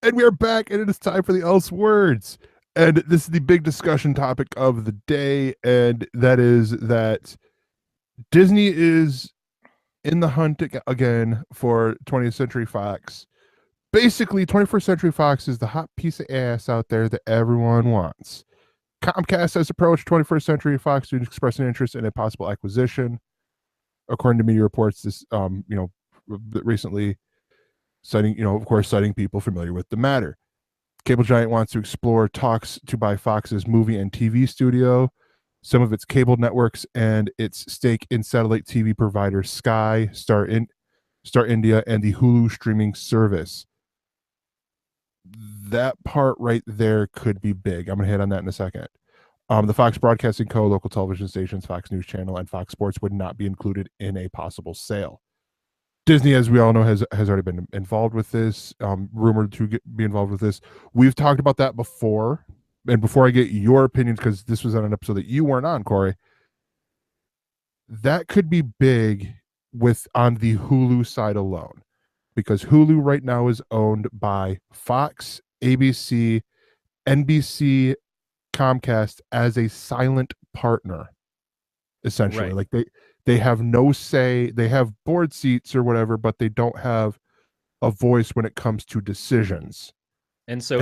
And we are back, and it is time for the Else Words. And this is the big discussion topic of the day, and that is that Disney is in the hunt again for 20th Century Fox. Basically, 21st Century Fox is the hot piece of ass out there that everyone wants. Comcast has approached 21st Century Fox to express an interest in a possible acquisition. According to media reports, this, recently citing, of course, citing people familiar with the matter. Cable giant wants to explore talks to buy Fox's movie and TV studio, some of its cable networks, and its stake in satellite TV provider Sky, Star India, and the Hulu streaming service. That part right there could be big. I'm going to hit on that in a second. The Fox Broadcasting Co., local television stations, Fox News Channel, and Fox Sports would not be included in a possible sale. Disney, as we all know, has already been involved with this, rumored to be involved with this. We've talked about that before. And before I get your opinions, because this was on an episode that you weren't on, Corey, that could be big on the Hulu side alone. Because Hulu right now is owned by Fox, ABC, NBC, Comcast as a silent partner, essentially. Right. Like they have no say. They have board seats or whatever, but they don't have a voice when it comes to decisions. And so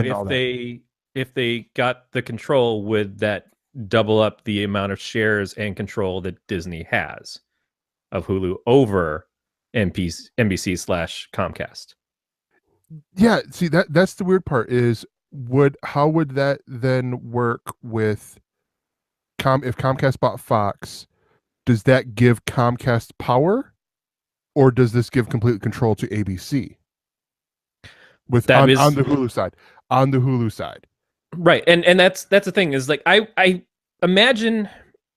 if they got the control, would that double up the amount of shares and control that Disney has of Hulu over NBC/Comcast? Yeah, see that's the weird part is how would that then work with if Comcast bought Fox? Does that give Comcast power, or does this give complete control to ABC? On the Hulu side, right? And that's the thing is like I imagine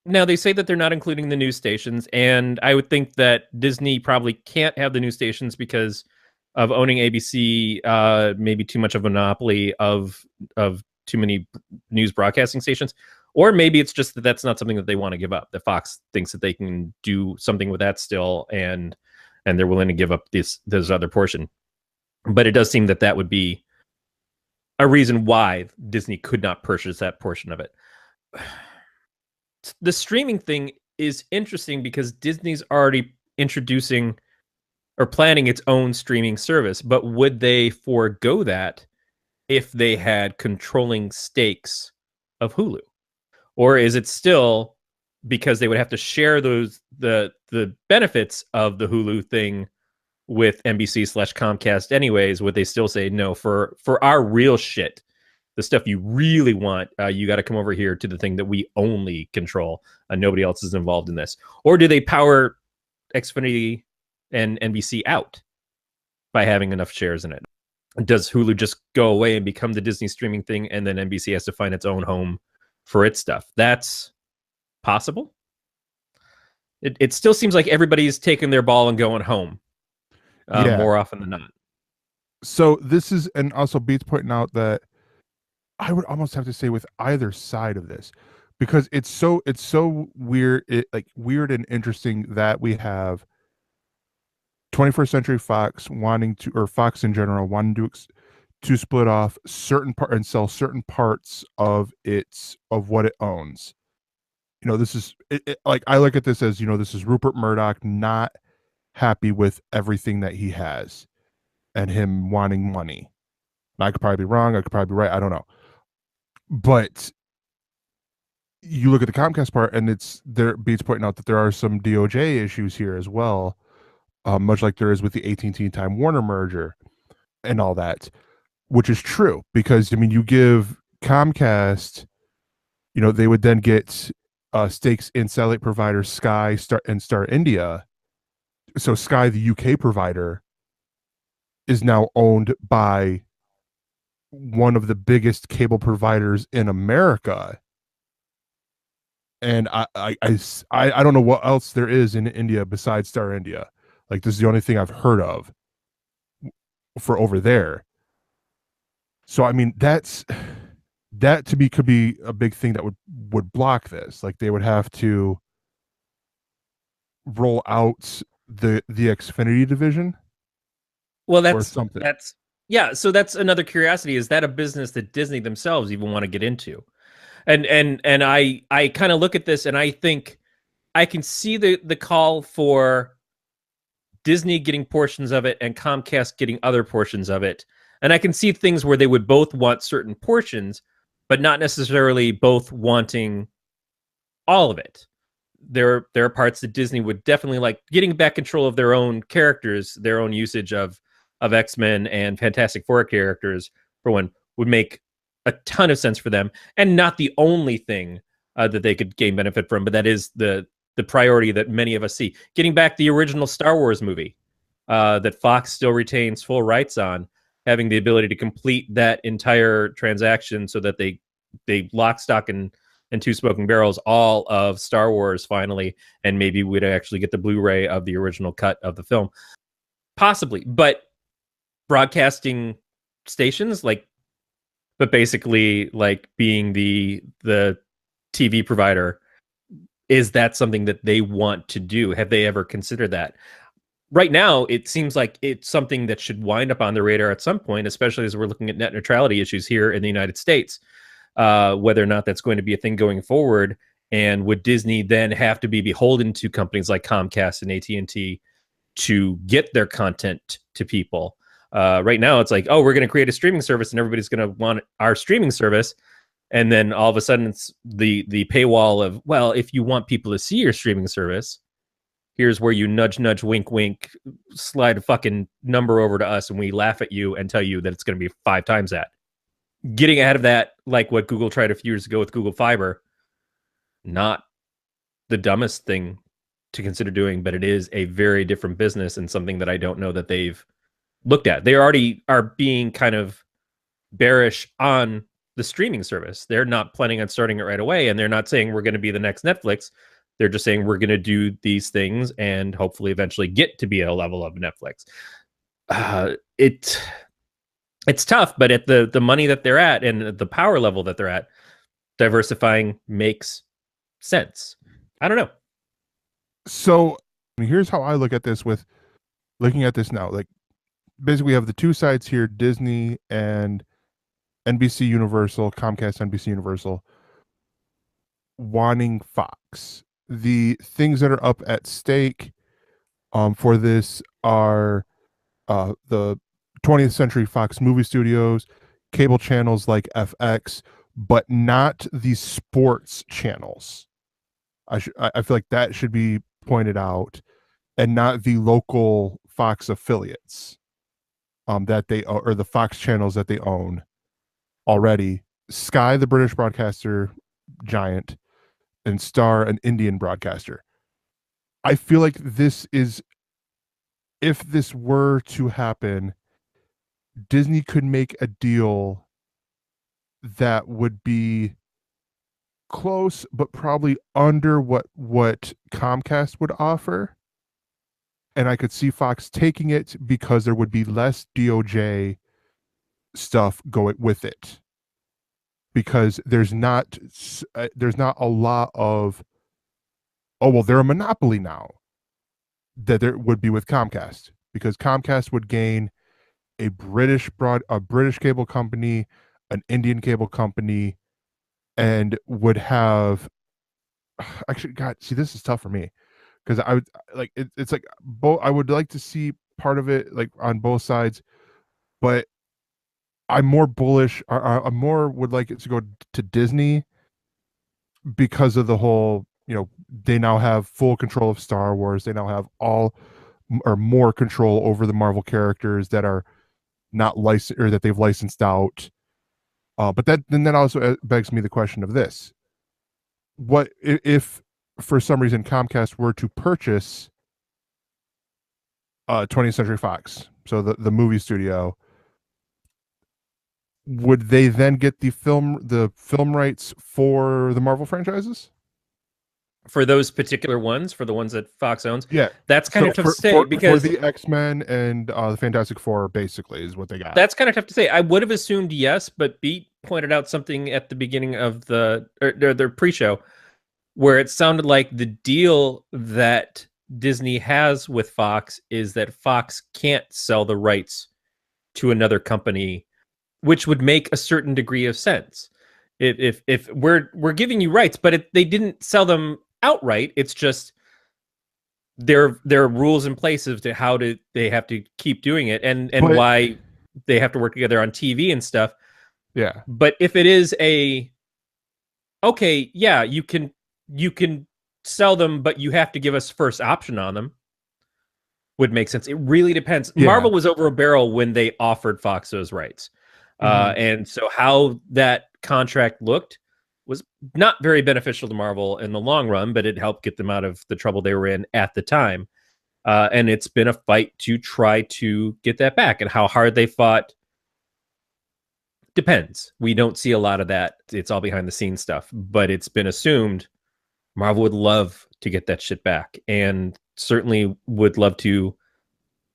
now they say that they're not including the news stations, and I would think that Disney probably can't have the news stations because of owning ABC, maybe too much of a monopoly of too many news broadcasting stations. Or maybe it's just that that's not something that they want to give up. That Fox thinks that they can do something with that still, and they're willing to give up this other portion. But it does seem that that would be a reason why Disney could not purchase that portion of it. The streaming thing is interesting because Disney's already introducing or planning its own streaming service. But would they forego that if they had controlling stakes of Hulu? Or is it still because they would have to share the benefits of the Hulu thing with NBC/Comcast anyways? Would they still say no, for our real shit, the stuff you really want, you got to come over here to the thing that we only control, nobody else is involved in this? Or do they power Xfinity and NBC out by having enough shares in it? Does Hulu just go away and become the Disney streaming thing, and then NBC has to find its own home for its stuff? That's possible. It still seems like everybody's taking their ball and going home more often than not. So this is, and also Beats pointing out that I would almost have to say with either side of this, because it's so weird, weird and interesting that we have 21st Century Fox wanting to, or Fox in general, wanting to split off certain part and sell certain parts of what it owns. This is like, I look at this as, this is Rupert Murdoch not happy with everything that he has and him wanting money. I could probably be wrong, I could probably be right, I don't know. But you look at the Comcast part, and Beats pointing out that there are some DOJ issues here as well, much like there is with the AT&T Time Warner merger and all that, which is true, because you give Comcast, they would then get stakes in satellite providers Sky, Star India. So Sky, the UK provider, is now owned by one of the biggest cable providers in America. And I don't know what else there is in India besides Star India. Like, this is the only thing I've heard of for over there. So that to me could be a big thing that would block this. Like, they would have to roll out the Xfinity division. Well, or something. Yeah, so that's another curiosity. Is that a business that Disney themselves even want to get into? And I kind of look at this and I think I can see the call for Disney getting portions of it and Comcast getting other portions of it. And I can see things where they would both want certain portions, but not necessarily both wanting all of it. There are parts that Disney would definitely like getting back control of their own characters, their own usage of X-Men and Fantastic Four characters for one would make a ton of sense for them, and not the only thing that they could gain benefit from, but that is the priority that many of us see. Getting back the original Star Wars movie that Fox still retains full rights on, having the ability to complete that entire transaction so that they lock, stock, and two smoking barrels all of Star Wars finally, and maybe we'd actually get the Blu-ray of the original cut of the film, possibly. But broadcasting stations, like, but basically like being the TV provider, is that something that they want to do? Have they ever considered that? Right now, it seems like it's something that should wind up on the radar at some point, especially as we're looking at net neutrality issues here in the United States. Whether or not that's going to be a thing going forward, and would Disney then have to be beholden to companies like Comcast and AT&T to get their content to people? Right now, it's like, oh, we're going to create a streaming service, and everybody's going to want our streaming service, and then all of a sudden, it's the paywall of, well, if you want people to see your streaming service, here's where you nudge, nudge, wink, wink, slide a fucking number over to us, and we laugh at you and tell you that it's going to be 5 times that. Getting ahead of that, like what Google tried a few years ago with Google Fiber, not the dumbest thing to consider doing, but it is a very different business and something that I don't know that they've looked at. They already are being kind of bearish on the streaming service. They're not planning on starting it right away, and they're not saying we're going to be the next Netflix. They're just saying we're going to do these things and hopefully eventually get to be a level of Netflix. It's tough, but at the money that they're at and the power level that they're at, diversifying makes sense. I don't know. So here's how I look at this with looking at this now. Like, basically, we have the two sides here, Disney and NBC Universal, Comcast, NBC Universal, wanting Fox. The things that are up at stake for this are the 20th Century Fox movie studios, cable channels like FX, but not the sports channels. I feel like that should be pointed out, and not the local Fox affiliates that they, or the Fox channels that they own already. Sky, the British broadcaster giant, and Star, an Indian broadcaster. I feel like this is, if this were to happen, Disney could make a deal that would be close, but probably under what Comcast would offer. And I could see Fox taking it because there would be less DOJ stuff going with it. Because there's not a lot of, oh, well, they're a monopoly now, that there would be with Comcast, because Comcast would gain a British cable company, an Indian cable company, and would have, actually, God, see, this is tough for me, because I would like it's like both. I would like to see part of it like on both sides, but I'm more bullish. I more would like it to go to Disney because of the whole, they now have full control of Star Wars. They now have all or more control over the Marvel characters that are not licensed, or that they've licensed out. But that also begs me the question of this: what if for some reason Comcast were to purchase 20th Century Fox, so the movie studio? Would they then get the film rights for the Marvel franchises? For those particular ones, for the ones that Fox owns, Yeah, that's kind of tough to say, because for the X-Men and the Fantastic Four basically is what they got. that's kind of tough to say. I would have assumed yes, but Beat pointed out something at the beginning of their pre-show where it sounded like the deal that Disney has with Fox is that Fox can't sell the rights to another company, which would make a certain degree of sense. If we're giving you rights, but they didn't sell them outright. It's just there are rules in place as to how they have to keep doing it, and But why they have to work together on TV and stuff. yeah, But if it is okay, yeah, you can sell them, but you have to give us first option on them, would make sense. It really depends. yeah. Marvel was over a barrel when they offered Fox those rights. And so how that contract looked was not very beneficial to Marvel in the long run, but it helped get them out of the trouble they were in at the time. And it's been a fight to try to get that back, and how hard they fought depends. We don't see a lot of that. It's all behind the scenes stuff, but it's been assumed Marvel would love to get that shit back, and certainly would love to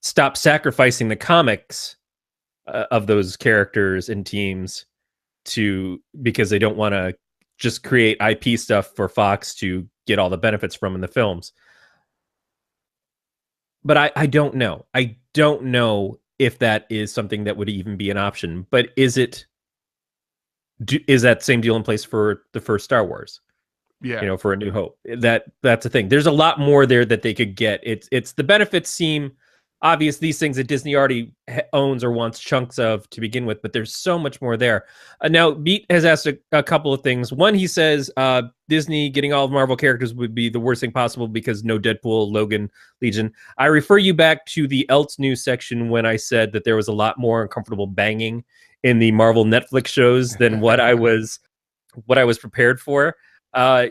stop sacrificing the comics of those characters and teams because they don't want to just create IP stuff for Fox to get all the benefits from in the films. But I don't know. I don't know if that is something that would even be an option. But is that same deal in place for the first Star Wars? Yeah. For A New Hope. That's a thing. There's a lot more there that they could get. It's the benefits seem obvious, these things that Disney already owns or wants chunks of to begin with, but there's so much more there. Now, Beat has asked a couple of things. One, he says Disney getting all of Marvel characters would be the worst thing possible because no Deadpool, Logan, Legion. I refer you back to the Else News section when I said that there was a lot more uncomfortable banging in the Marvel Netflix shows than what I was prepared for.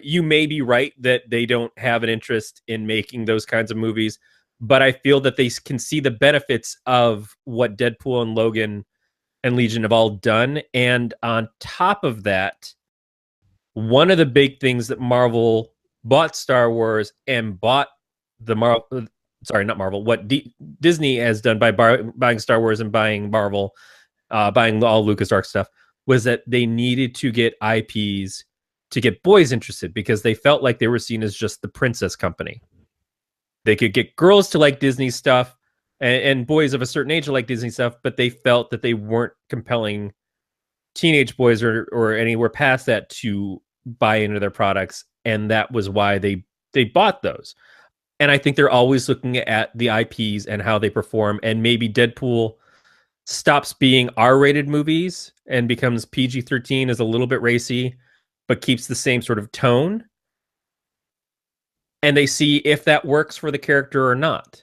You may be right that they don't have an interest in making those kinds of movies, but I feel that they can see the benefits of what Deadpool and Logan and Legion have all done. And on top of that, one of the big things that Marvel bought Star Wars and bought Disney has done by buying Star Wars and buying Marvel, buying all LucasArts stuff, was that they needed to get IPs to get boys interested, because they felt like they were seen as just the princess company. They could get girls to like Disney stuff and boys of a certain age to like Disney stuff, but they felt that they weren't compelling teenage boys or anywhere past that to buy into their products. And that was why they bought those. And I think they're always looking at the IPs and how they perform. And maybe Deadpool stops being R-rated movies and becomes PG-13, is a little bit racy, but keeps the same sort of tone. And they see if that works for the character or not.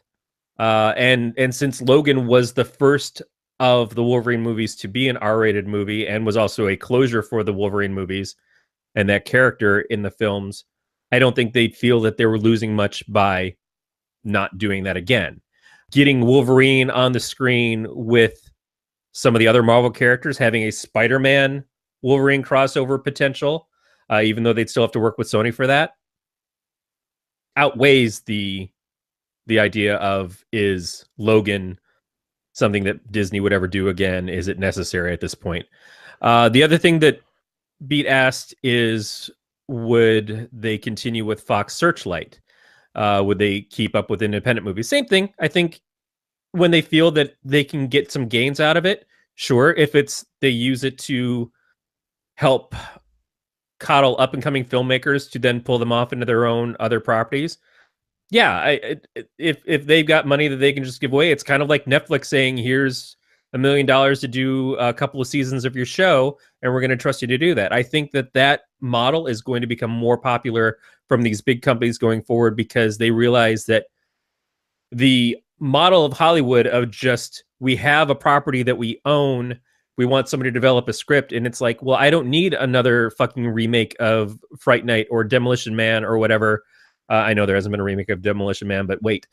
And since Logan was the first of the Wolverine movies to be an R-rated movie and was also a closure for the Wolverine movies and that character in the films, I don't think they'd feel that they were losing much by not doing that again. Getting Wolverine on the screen with some of the other Marvel characters, having a Spider-Man Wolverine crossover potential, even though they'd still have to work with Sony for that, outweighs the idea of, is Logan something that Disney would ever do again? Is it necessary at this point? The other thing that Beat asked is, would they continue with Fox Searchlight? Would they keep up with independent movies? Same thing. I think when they feel that they can get some gains out of it, sure. If they use it to help coddle up and coming filmmakers to then pull them off into their own other properties, yeah, if they've got money that they can just give away, it's kind of like Netflix saying, here's $1 million to do a couple of seasons of your show, and we're going to trust you to do that. I think that model is going to become more popular from these big companies going forward, because they realize that the model of Hollywood of just, we have a property that we own, we want somebody to develop a script, and it's like, well, I don't need another fucking remake of Fright Night or Demolition Man or whatever. I know there hasn't been a remake of Demolition Man, but wait.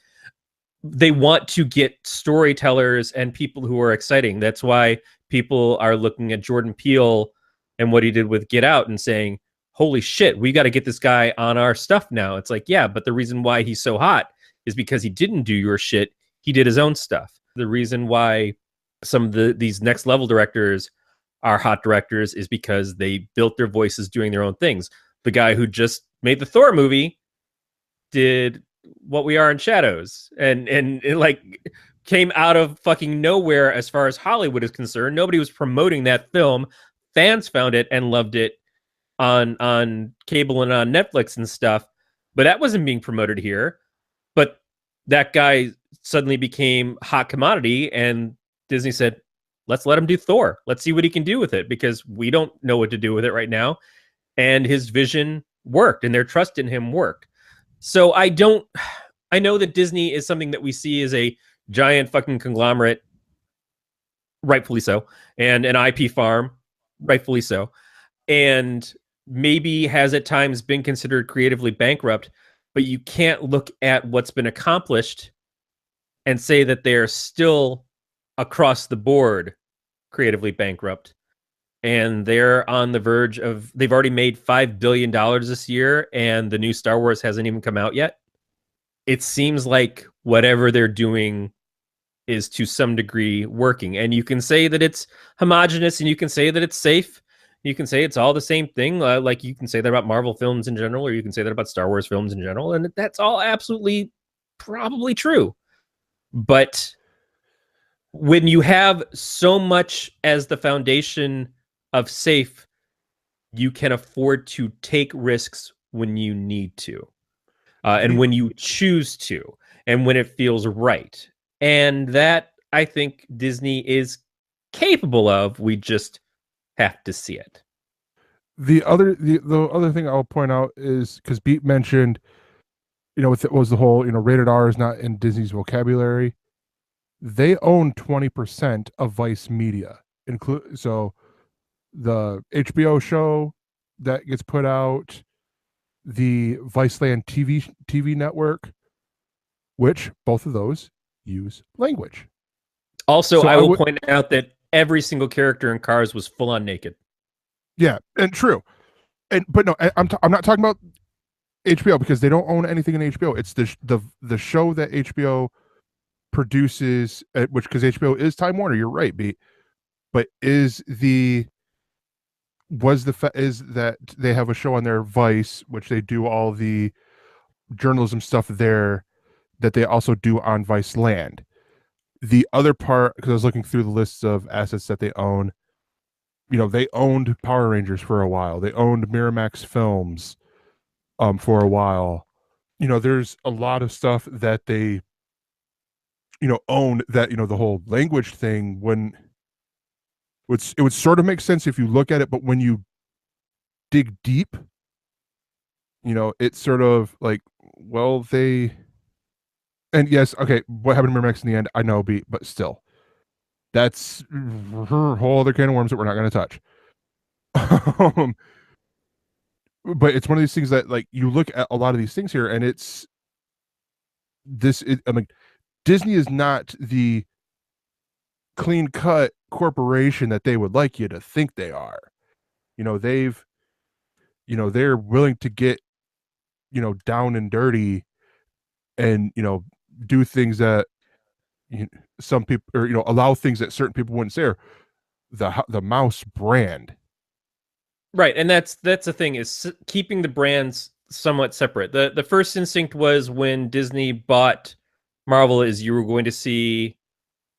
They want to get storytellers and people who are exciting. That's why people are looking at Jordan Peele and what he did with Get Out and saying, holy shit, we got to get this guy on our stuff now. It's like, yeah, but the reason why he's so hot is because he didn't do your shit. He did his own stuff. The reason why some of these next level directors are hot directors is because they built their voices doing their own things. The guy who just made the Thor movie did What We Are in Shadows, and like came out of fucking nowhere as far as Hollywood is concerned. Nobody was promoting that film. Fans found it and loved it on cable and on Netflix and stuff, but that wasn't being promoted here. But that guy suddenly became hot commodity, and Disney said, let's let him do Thor. Let's see what he can do with it, because we don't know what to do with it right now. And his vision worked, and their trust in him worked. So I know that Disney is something that we see as a giant fucking conglomerate, rightfully so, and an IP farm, rightfully so, and maybe has at times been considered creatively bankrupt, but you can't look at what's been accomplished and say that they're still across the board creatively bankrupt. And they're on the verge of, they've already made $5 billion this year, and the new Star Wars hasn't even come out yet. It seems like whatever they're doing is to some degree working. And you can say that it's homogenous, and you can say that it's safe. You can say it's all the same thing. Like you can say that about Marvel films in general, or you can say that about Star Wars films in general. And that's all absolutely probably true. But when you have so much as the foundation of safe, you can afford to take risks when you need to, and when you choose to, and when it feels right. And that, I think, Disney is capable of. We just have to see it. The other thing I'll point out is, because Beat mentioned, it was the whole, rated R is not in Disney's vocabulary. They own 20% of Vice Media, so the HBO show that gets put out, the Viceland TV network, which both of those use language. Also, so I will point out that every single character in Cars was full on naked. Yeah, and true. But no, I'm not talking about HBO, because they don't own anything in HBO. It's the show that HBO produces, which, because HBO is Time Warner, you're right, B. But is that they have a show on their Vice, which they do all the journalism stuff there, that they also do on Viceland. The other part, because I was looking through the lists of assets that they own, they owned Power Rangers for a while. They owned Miramax Films for a while. There's a lot of stuff that they own, that, the whole language thing, it would sort of make sense if you look at it, but when you dig deep, it's sort of like, well, and yes, okay, what happened to Miramax in the end, I know, but still, that's a whole other can of worms that we're not going to touch. But it's one of these things that, like, you look at a lot of these things here, and Disney is not the clean cut corporation that they would like you to think they are. They're willing to get, down and dirty, and, do things that some people, or, allow things that certain people wouldn't say, or the mouse brand. Right. And that's the thing, is keeping the brands somewhat separate. The first instinct was, when Disney bought Marvel, is you were going to see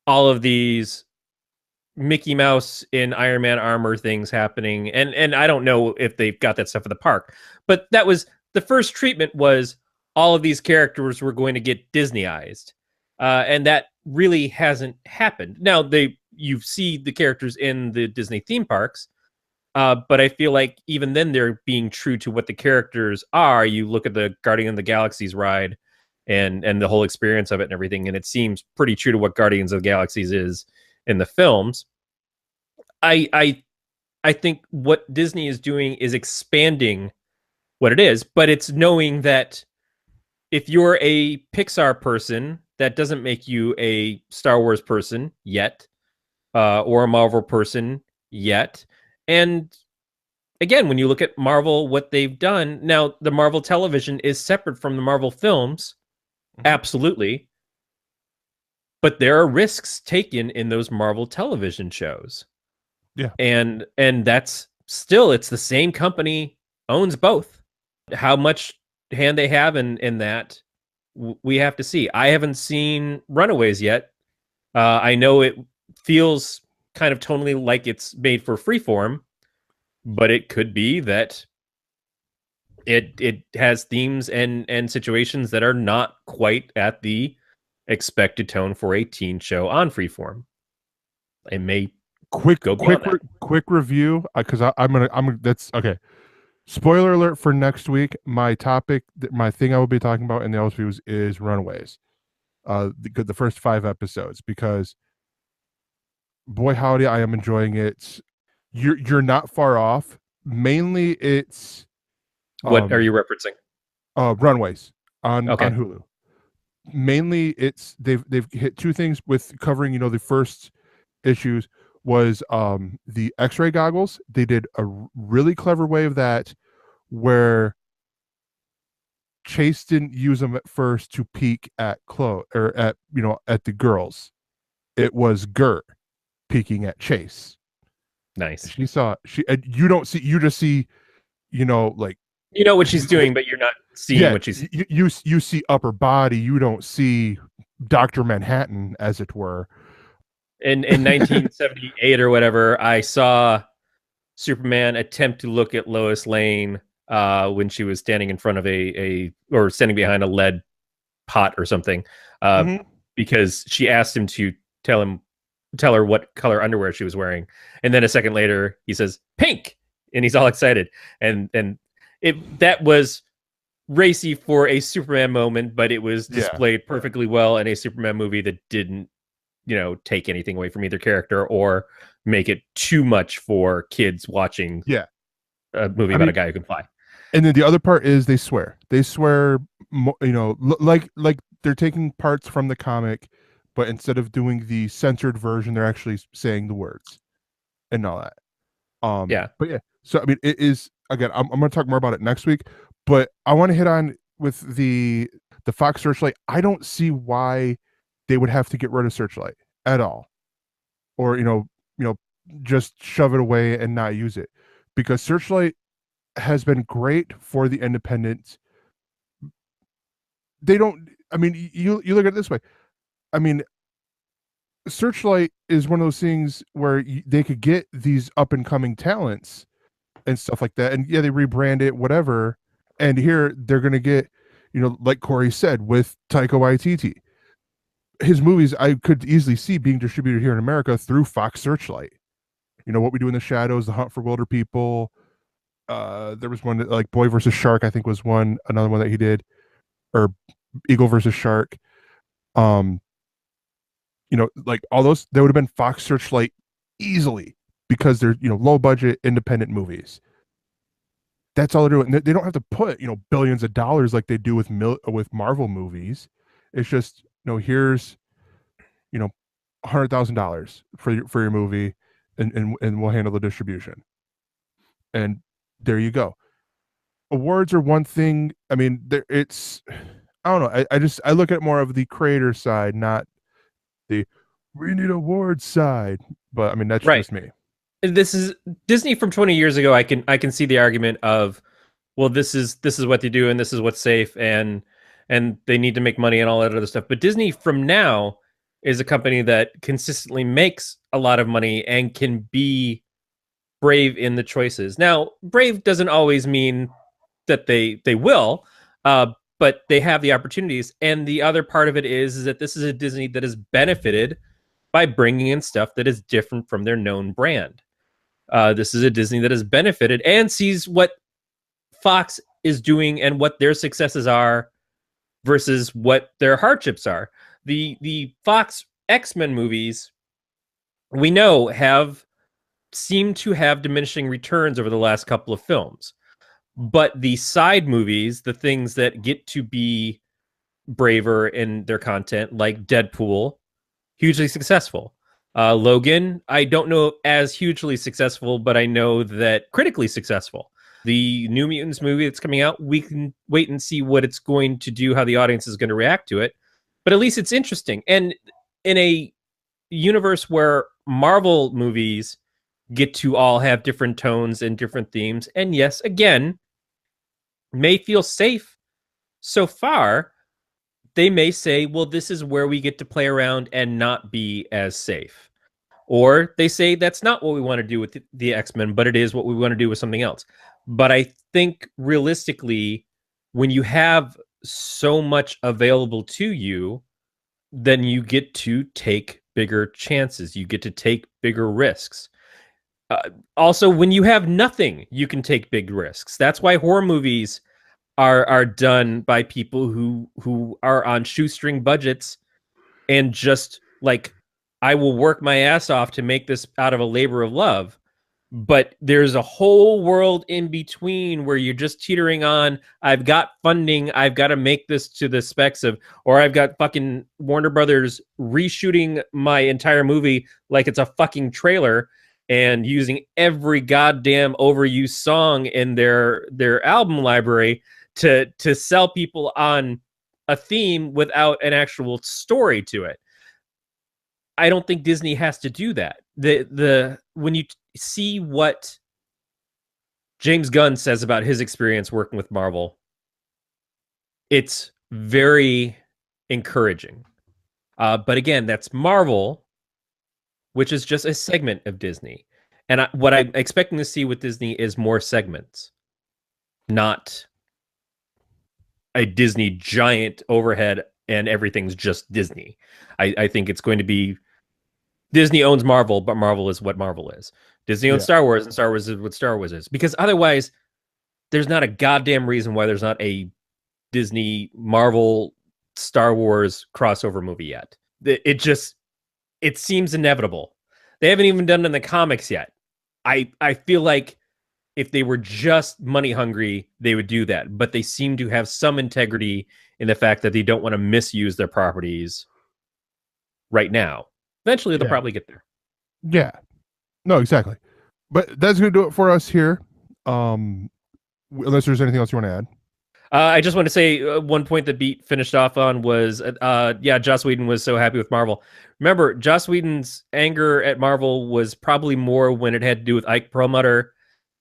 all of these Mickey Mouse in Iron Man armor things happening. And I don't know if they've got that stuff at the park, but that was the first treatment, was all of these characters were going to get Disneyized. And that really hasn't happened. Now, you see the characters in the Disney theme parks, but I feel like even then they're being true to what the characters are. You look at the Guardian of the Galaxies ride and the whole experience of it and everything, and it seems pretty true to what Guardians of the Galaxies is in the films. I think what Disney is doing is expanding what it is, but it's knowing that if you're a Pixar person, that doesn't make you a Star Wars person yet, or a Marvel person yet. And again, when you look at Marvel, what they've done now, the Marvel television is separate from the Marvel films. Mm-hmm. Absolutely. But there are risks taken in those Marvel television shows. Yeah. And that's still, it's the same company owns both. How much hand they have in that, we have to see. I haven't seen Runaways yet, I know it feels kind of tonally like it's made for freeform, but it could be that it has themes and situations that are not quite at the expected tone for a teen show on freeform. It may go beyond that. Quick review, because I'm that's okay. Spoiler alert for next week. My topic, my thing I will be talking about in the ElseViews is Runaways. The first 5 episodes, because boy howdy, I am enjoying it. You're not far off. Mainly, it's What are you referencing? Runaways on Okay. Hulu. Mainly, it's they've hit 2 things with covering. The first issues was the X-ray goggles. They did a really clever way of that, where Chase didn't use them at first to peek at Chloe, or at the girls. It was Gert peeking at Chase. Nice. You don't see, you just see, like, you know what she's doing, but you're not seeing what she's. You see upper body. You don't see Dr. Manhattan, as it were. In 1978 or whatever, I saw Superman attempt to look at Lois Lane when she was standing in front of or standing behind a lead pot or something, because she asked him to tell her what color underwear she was wearing, and then a second later he says pink, and he's all excited, and that was racy for a Superman moment, but it was displayed perfectly well in a Superman movie that didn't take anything away from either character or make it too much for kids watching a movie about a guy who can fly. And then the other part is they swear, like they're taking parts from the comic, but instead of doing the censored version, they're actually saying the words and all that. But yeah, so I mean, it is, again, I'm going to talk more about it next week, but I want to hit on with the Fox Searchlight. I don't see why they would have to get rid of Searchlight at all, or just shove it away and not use it, because Searchlight has been great for the independents. They don't. I mean, you look at it this way. I mean, Searchlight is one of those things where they could get these up and coming talents and stuff like that, and they rebrand it, whatever. And here they're going to get, like Corey said, with Taika Waititi, his movies I could easily see being distributed here in America through Fox Searchlight. What We Do in the Shadows, The Hunt for Wilder People. There was one like Boy versus Shark, I think was another one that he did, or Eagle versus Shark. Like all those, they would have been Fox Searchlight easily, because they're low budget independent movies. That's all they're doing. They don't have to put billions of dollars like they do with Marvel movies. It's just here's $100,000 for your movie, and we'll handle the distribution. And there you go. Awards are one thing. I mean, it's, I don't know. I look at more of the creator side, not the we need awards side. But I mean, that's just me. This is Disney from 20 years ago. I can see the argument of, well, this is what they do, and this is what's safe, and they need to make money and all that other stuff. But Disney from now is a company that consistently makes a lot of money and can be brave in the choices. Now, brave doesn't always mean that they will, but they have the opportunities. And the other part of it is that this is a Disney that has benefited by bringing in stuff that is different from their known brand. This is a Disney that has benefited and sees what Fox is doing and what their successes are versus what their hardships are. The Fox X-Men movies, we know, seem to have diminishing returns over the last couple of films. But the side movies, the things that get to be braver in their content, like Deadpool, hugely successful. Logan, I don't know as hugely successful, but I know that critically successful. The New Mutants movie that's coming out, we can wait and see what it's going to do, how the audience is going to react to it. But at least it's interesting. And in a universe where Marvel movies get to all have different tones and different themes, and yes, again, may feel safe so far, they may say, well, this is where we get to play around and not be as safe. Or they say that's not what we want to do with the X-Men, but it is what we want to do with something else. But I think realistically, when you have so much available to you, then you get to take bigger chances. You get to take bigger risks. Also, when you have nothing, you can take big risks. That's why horror movies are done by people who are on shoestring budgets and just like, I will work my ass off to make this out of a labor of love. But there's a whole world in between where you're just teetering on, I've got funding, I've got to make this to the specs of, or I've got fucking Warner Brothers reshooting my entire movie like it's a fucking trailer and using every goddamn overused song in their album library to sell people on a theme without an actual story to it. I don't think Disney has to do that. When you see what James Gunn says about his experience working with Marvel, it's very encouraging. But again, that's Marvel, which is just a segment of Disney. And what I'm expecting to see with Disney is more segments, not a Disney giant overhead and everything's just Disney. I think it's going to be Disney owns Marvel, but Marvel is what Marvel is. Disney owns Star Wars, and Star Wars is what Star Wars is. Because otherwise, there's not a goddamn reason why there's not a Disney Marvel Star Wars crossover movie yet. It seems inevitable. They haven't even done it in the comics yet. I feel like if they were just money hungry, they would do that. But they seem to have some integrity in the fact that they don't want to misuse their properties right now. Eventually, they'll probably get there. Yeah. No, exactly. But that's going to do it for us here. Unless there's anything else you want to add. I just want to say one point that Beat finished off on was, Joss Whedon was so happy with Marvel. Remember, Joss Whedon's anger at Marvel was probably more when it had to do with Ike Perlmutter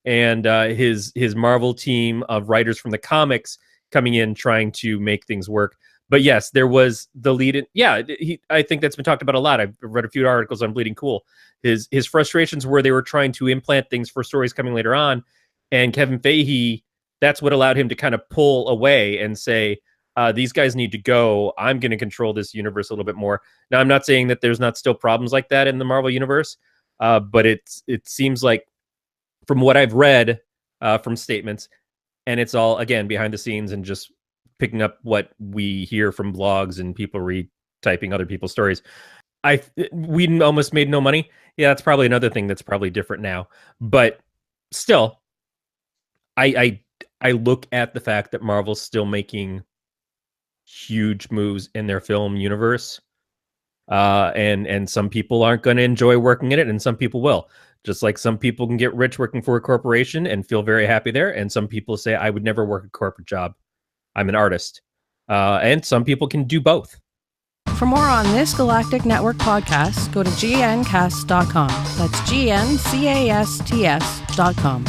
and his Marvel team of writers from the comics coming in trying to make things work. But yes, there was the lead in. Yeah, I think that's been talked about a lot. I've read a few articles on Bleeding Cool. His frustrations were they were trying to implant things for stories coming later on. And Kevin Feige, that's what allowed him to kind of pull away and say, these guys need to go. I'm going to control this universe a little bit more. Now, I'm not saying that there's not still problems like that in the Marvel universe, but it seems like from what I've read from statements, and it's all, again, behind the scenes and just picking up what we hear from blogs and people retyping other people's stories. Whedon almost made no money. Yeah, that's probably another thing that's probably different now. But still, I look at the fact that Marvel's still making huge moves in their film universe. And some people aren't going to enjoy working in it, and some people will. Just like some people can get rich working for a corporation and feel very happy there, and some people say, I would never work a corporate job. I'm an artist. And some people can do both. For more on this Galactic Network podcast, go to gncast.com. That's GNCASTS.com.